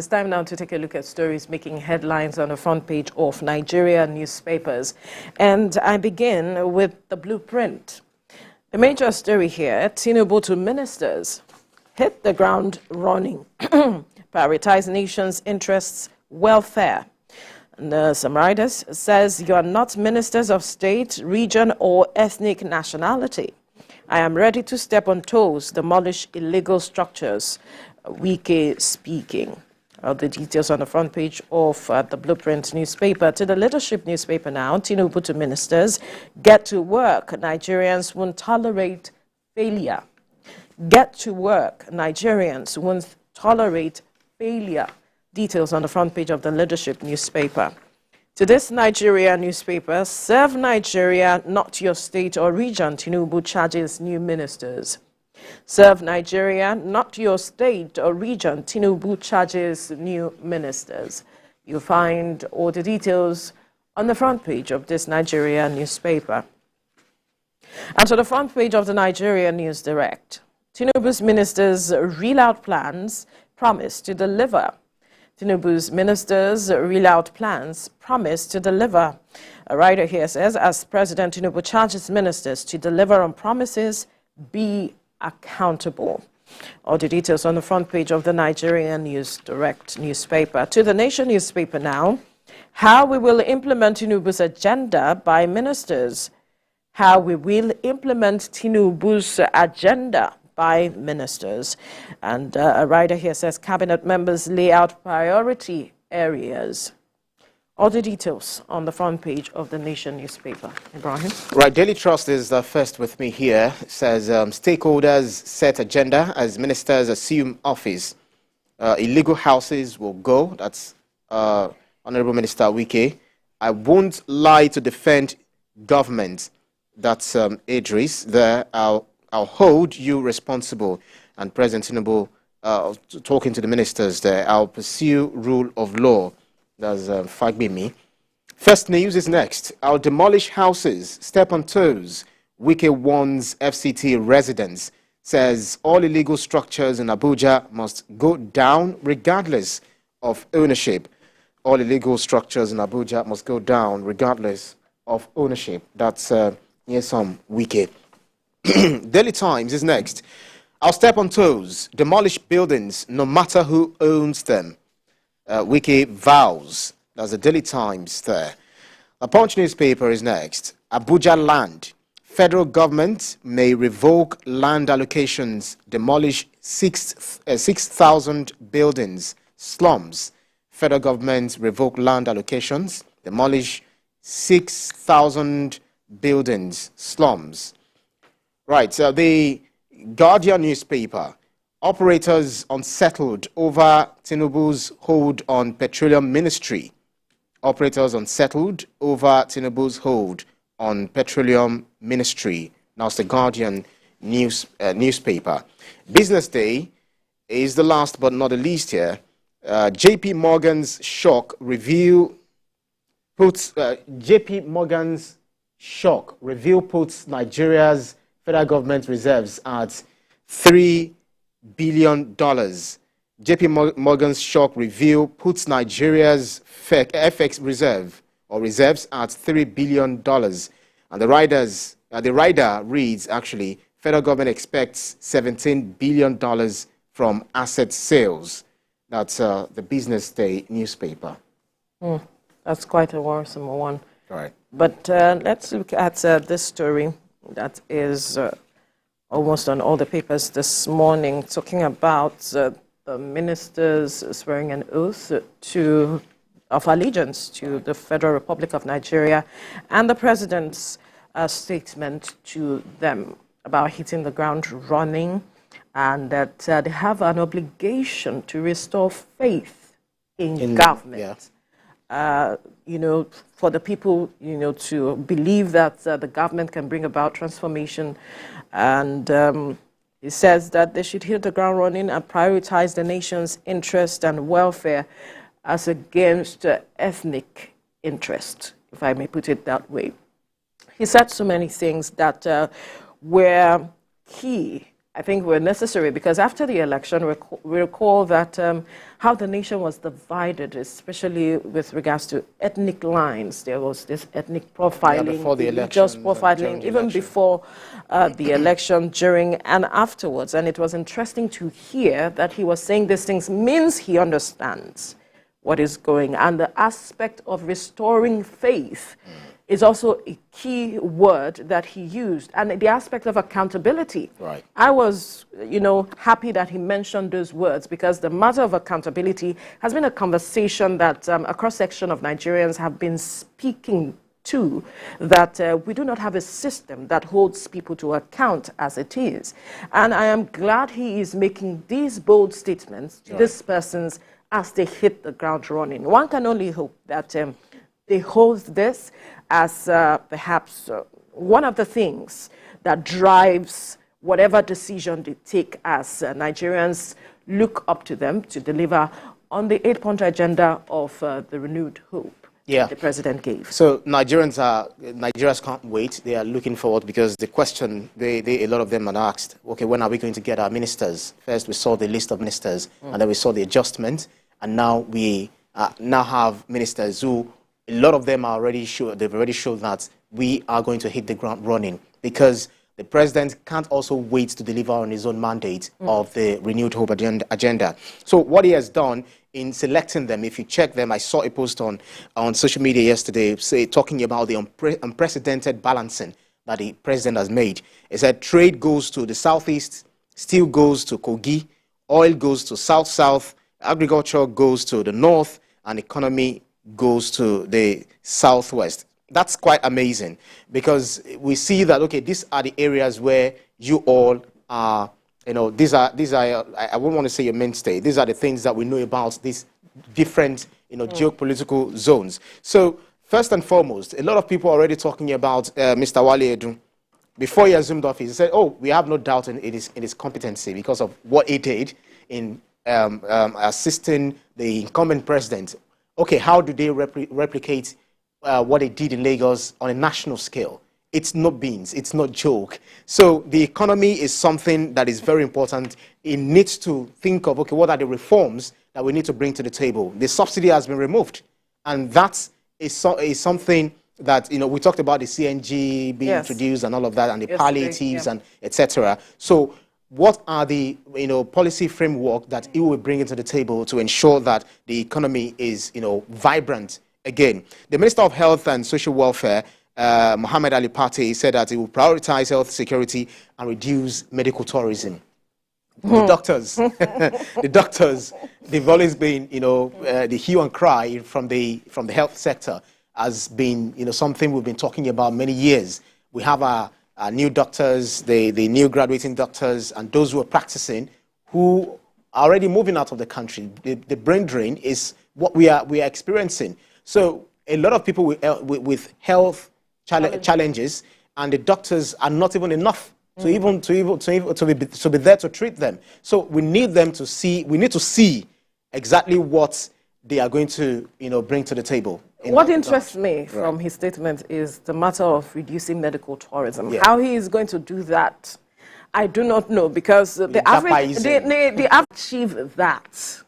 It's time now to take a look at stories making headlines on the front page of Nigeria newspapers. And I begin with the blueprint. The major story here, Tinubu to ministers, hit the ground running, prioritize nation's interests, welfare. And some writers says you are not ministers of state, region or ethnic nationality. I am ready to step on toes, demolish illegal structures. Wike speaking. The details on the front page of the Blueprint newspaper. To the leadership newspaper now, Tinubu to ministers, get to work. Nigerians won't tolerate failure. Get to work. Nigerians won't tolerate failure. Details on the front page of the leadership newspaper. To this Nigeria newspaper, serve Nigeria, not your state or region, Tinubu charges new ministers. Serve Nigeria, not your state or region, Tinubu charges new ministers. You'll find all the details on the front page of this Nigeria newspaper. And to the front page of the Nigeria News Direct, Tinubu's ministers reel out plans, promise to deliver. Tinubu's ministers reel out plans, promise to deliver. A writer here says, as President Tinubu charges ministers to deliver on promises, be accountable. All the details on the front page of the Nigerian News Direct newspaper. To the Nation newspaper now, how we will implement Tinubu's agenda by ministers. How we will implement Tinubu's agenda by ministers. And a writer here says cabinet members lay out priority areas. All the details on the front page of the Nation newspaper. Ibrahim? Right, Daily Trust is first with me here. It says stakeholders set agenda as ministers assume office. Illegal houses will go. That's Honorable Minister Wike. I won't lie to defend government. That's Idris there. I'll hold you responsible. And President Tinubu talking to the ministers there. I'll pursue rule of law. That's Fagbemi. First News is next. I'll demolish houses, step on toes. Wike warns FCT residents. Says all illegal structures in Abuja must go down regardless of ownership. All illegal structures in Abuja must go down regardless of ownership. That's Nyesom Wike. Daily Times is next. I'll step on toes, demolish buildings no matter who owns them. Wike vows. That's the Daily Times there. The Punch newspaper is next. Abuja land. Federal government may revoke land allocations, demolish 6,000 buildings, slums. Federal government revoke land allocations, demolish 6,000 buildings, slums. Right, so the Guardian newspaper. Operators unsettled over Tinubu's hold on petroleum ministry. Operators unsettled over Tinubu's hold on petroleum ministry. Now it's the Guardian newspaper. Business Day is the last but not the least here. JP Morgan's shock review puts Nigeria's federal government reserves at $3 billion. JP Morgan's shock review puts Nigeria's FX reserves at $3 billion. And the rider reads, actually, federal government expects $17 billion from asset sales. That's the Business Day newspaper. That's quite a worrisome one. All right. But let's look at this story that is almost on all the papers this morning, talking about the ministers swearing an oath of allegiance to the Federal Republic of Nigeria and the president's statement to them about hitting the ground running, and that they have an obligation to restore faith in government. Yeah. For the people, to believe that the government can bring about transformation. And he says that they should hit the ground running and prioritize the nation's interest and welfare as against ethnic interest, if I may put it that way. He said so many things that were key I think were necessary because after the election, we recall that how the nation was divided, especially with regards to ethnic lines. There was this ethnic profiling, before the religious election, profiling, even before the election, during and afterwards. And it was interesting to hear that he was saying these things means he understands what is going on. And the aspect of restoring faith is also a key word that he used, and the aspect of accountability. Right. I was, happy that he mentioned those words because the matter of accountability has been a conversation that a cross-section of Nigerians have been speaking to, that we do not have a system that holds people to account as it is. And I am glad he is making these bold statements to these persons as they hit the ground running. One can only hope that they hold this as perhaps one of the things that drives whatever decision they take as Nigerians look up to them to deliver on the 8-point agenda of the renewed hope the president gave. So Nigerians can't wait. They are looking forward because the question a lot of them are asked, okay, when are we going to get our ministers? First we saw the list of ministers and then we saw the adjustment, and now we now have ministers who a lot of them are already sure, they've already shown that we are going to hit the ground running because the president can't also wait to deliver on his own mandate of the renewed hope agenda. So what he has done in selecting them, if you check them, I saw a post on social media yesterday talking about the unprecedented balancing that the president has made. He said trade goes to the southeast, steel goes to Kogi, oil goes to south-south, agriculture goes to the north, and economy goes to the southwest. That's quite amazing because we see that, okay, these are the areas where you all are, these are I wouldn't want to say your mainstay. These are the things that we know about these different, geopolitical zones. So first and foremost, a lot of people are already talking about Mr. Wale Edun. Before he assumed office, he said, we have no doubt in his competency because of what he did in assisting the incumbent president. Okay, how do they replicate what they did in Lagos on a national scale? It's not beans, it's not joke. So the economy is something that is very important. It needs to think of, okay, what are the reforms that we need to bring to the table? The subsidy has been removed, and that is something that, we talked about the CNG being introduced and all of that, and the palliatives and etc. So what are the policy framework that it will bring into the table to ensure that the economy is vibrant again? The Minister of Health and Social Welfare, Mohammed Ali Pate, said that it will prioritize health security and reduce medical tourism. The doctors, they've always been, the hue and cry from the health sector has been, something we've been talking about many years. We have our new doctors, the new graduating doctors, and those who are practicing, who are already moving out of the country. The brain drain is what we are experiencing. So a lot of people with health challenges, and the doctors are not even enough to be there to treat them. So we need them to see. We need to see exactly what they are going to bring to the table. What interests me from his statement is the matter of reducing medical tourism. How he is going to do that, I do not know, because the average achieve that.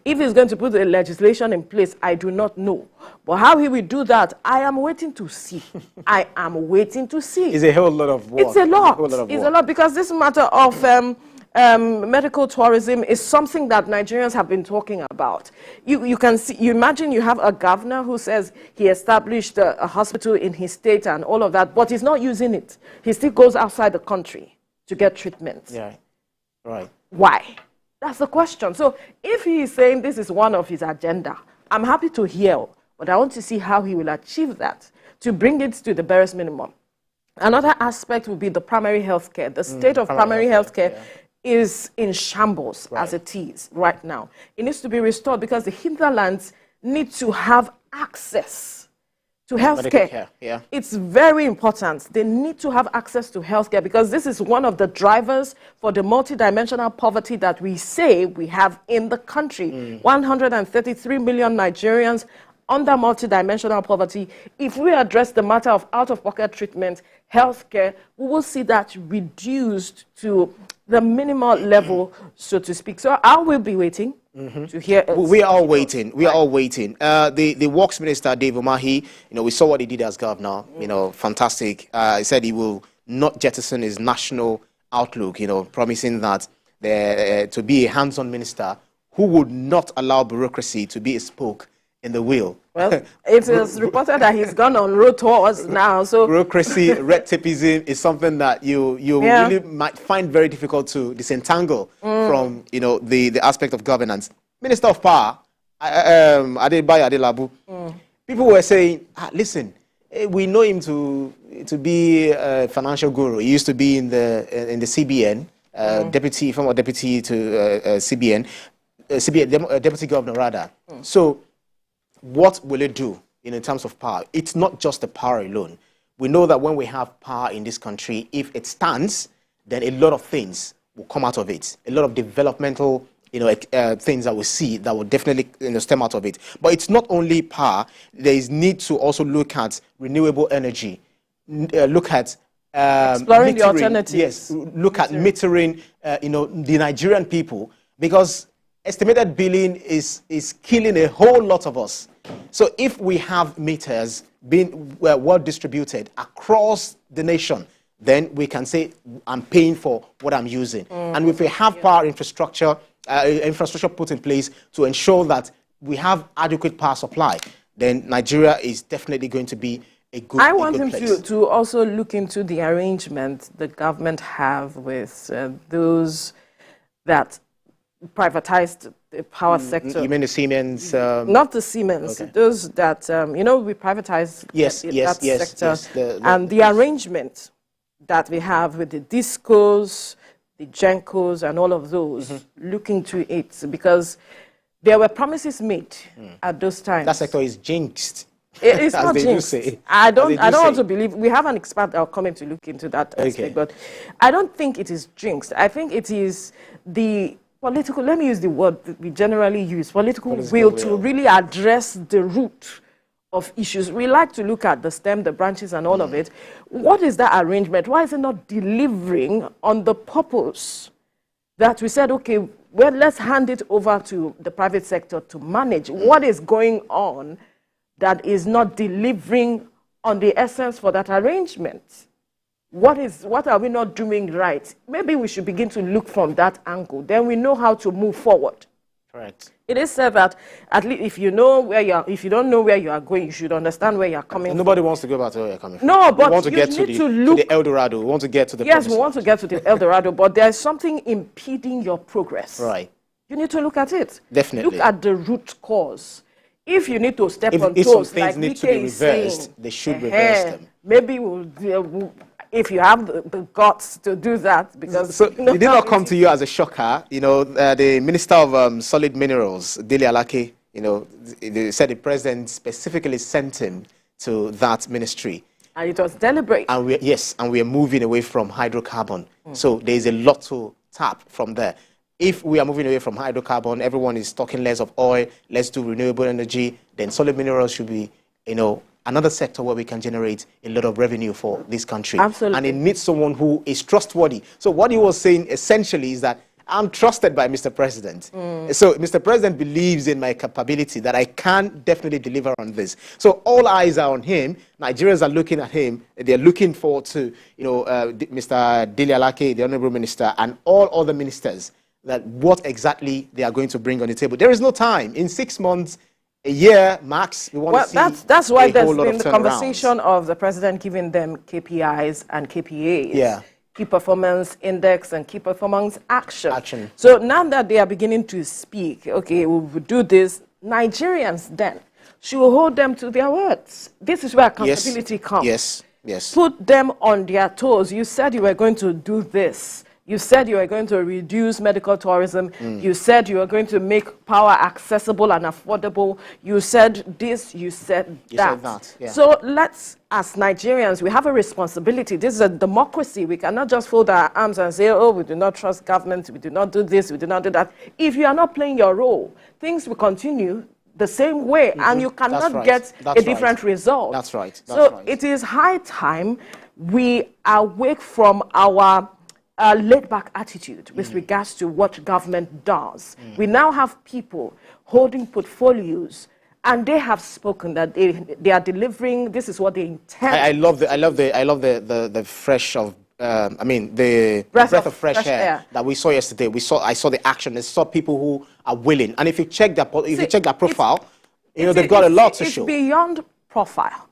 If he's going to put the legislation in place, I do not know. But how he will do that, I am waiting to see. I am waiting to see. It's a whole lot of work. It's a lot. It's a lot because this matter of medical tourism is something that Nigerians have been talking about. You can see, you imagine you have a governor who says he established a hospital in his state and all of that, but he's not using it. He still goes outside the country to get treatment. Yeah, right. Why? That's the question. So if he is saying this is one of his agenda, I'm happy to hear, but I want to see how he will achieve that to bring it to the barest minimum. Another aspect would be the primary health care. The state of primary health care is in shambles as it is right now. It needs to be restored because the hinterlands need to have access to healthcare. It's very important. They need to have access to healthcare because this is one of the drivers for the multidimensional poverty that we say we have in the country. 133 million Nigerians under multidimensional poverty, if we address the matter of out-of-pocket treatment, healthcare, we will see that reduced to the minimal level, so to speak. So I will be waiting to hear. We are all waiting. We are all waiting. The Works Minister, Dave Umahi, we saw what he did as governor. Fantastic. He said he will not jettison his national outlook. Promising that to be a hands-on minister who would not allow bureaucracy to be a spoke in the wheel. Well, it is reported that he's gone on road tours now. So bureaucracy, red tapeism is something that you really might find very difficult to disentangle from the aspect of governance. Minister of Power, Adebayo Adelabu, people were saying, listen, we know him to be a financial guru. He used to be in the CBN, former deputy to CBN, deputy governor rather. So what will it do in terms of power? It's not just the power alone. We know that when we have power in this country, if it stands, then a lot of things will come out of it. A lot of developmental things that we see that will definitely stem out of it. But it's not only power. There is need to also look at renewable energy, look at exploring metering, the alternatives. Yes, look at metering, the Nigerian people, because estimated billing is killing a whole lot of us. So if we have meters being well distributed across the nation, then we can say I'm paying for what I'm using. And if we have power infrastructure put in place to ensure that we have adequate power supply, then Nigeria is definitely going to be a good place. I want him to also look into the arrangement the government have with those that privatized the power sector. You mean the Siemens? Not the Siemens. Okay. Those that, we privatized that sector. And the arrangement that we have with the discos, the Gencos, and all of those, look into it. Because there were promises made at those times. That sector is jinxed. It's not jinxed. I don't want to believe. We have an expert that will come in to look into that aspect. But I don't think it is jinxed. I think it is the political, let me use the word that we generally use, political will to really address the root of issues. We like to look at the stem, the branches, and all of it. What is that arrangement? Why is it not delivering on the purpose that we said, okay, well, let's hand it over to the private sector to manage? What is going on that is not delivering on the essence for that arrangement? What are we not doing right? Maybe we should begin to look from that angle. Then we know how to move forward. Correct. It is said that at least if you know where you are, if you don't know where you are going, you should understand where you are coming from. Nobody wants to go back to where you're coming from. No, but we want to get to the El Dorado. We want to get to the Yes, we want to get to the El Dorado, but there's something impeding your progress. Right. You need to look at it. Definitely. Look at the root cause. If you need to step on if toes, some things like need BK to be is reversed, saying, they should reverse them. Maybe if you have the guts to do that, because so it did not come to you as a shocker. The Minister of Solid Minerals, Dele Alake, they said the president specifically sent him to that ministry. And it was deliberate. And we are moving away from hydrocarbon. So there is a lot to tap from there. If we are moving away from hydrocarbon, everyone is talking less of oil, let's do renewable energy, then solid minerals should be, another sector where we can generate a lot of revenue for this country. Absolutely. And it needs someone who is trustworthy. So what he was saying essentially is that I'm trusted by Mr. President. So Mr. President believes in my capability that I can definitely deliver on this. So all eyes are on him. Nigerians are looking at him. They're looking forward to, Mr. Dele Alake, the Honorable Minister, and all other ministers, that what exactly they are going to bring on the table. There is no time. In 6 months, a year max, we want to see that's why there's been the turnarounds. conversation of the president giving them KPIs and KPAs. Yeah. Key performance index and key performance action. So now that they are beginning to speak, okay, we will do this, Nigerians then should hold them to their words. This is where accountability comes. Yes. Put them on their toes. You said you were going to do this. You said you were going to reduce medical tourism. You said you were going to make power accessible and affordable. You said this, you said that. Yeah. So let's, as Nigerians, we have a responsibility. This is a democracy. We cannot just fold our arms and say, oh, we do not trust government, we do not do this, we do not do that. If you are not playing your role, things will continue the same way, and you cannot get a different result. That's right. So it is high time we awake from our laid-back attitude with regards to what government does. We now have people holding portfolios, and they have spoken that they are delivering. This is what they intend. I love the fresh of. The breath of fresh air that we saw yesterday. I saw the action. I saw people who are willing. And if you check their profile, they've got a lot to show. It's beyond profile.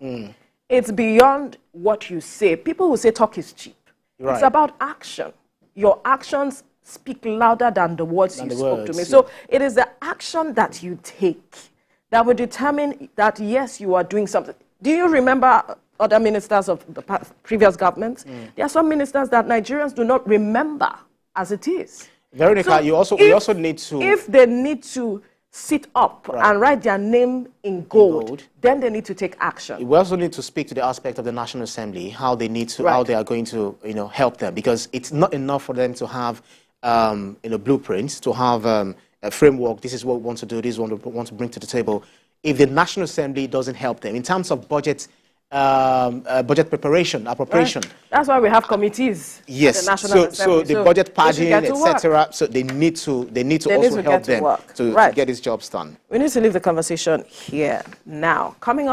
It's beyond what you say. People will say talk is cheap. Right. It's about action. Your actions speak louder than the words you spoke to me. So it is the action that you take that will determine that, yes, you are doing something. Do you remember other ministers of the previous governments? There are some ministers that Nigerians do not remember as it is. Veronica, so we also need to... If they need to sit up and write their name in gold, then they need to take action. We also need to speak to the aspect of the National Assembly, how they need to, how they are going to, help them, because it's not enough for them to have, blueprints, to have a framework. This is what we want to do. This is what we want to bring to the table. If the National Assembly doesn't help them in terms of budget preparation, appropriation. Right. That's why we have committees. Yes. The National Assembly. So the budget padding, etc. So they need to also help them to get these jobs done. We need to leave the conversation here now. Coming up.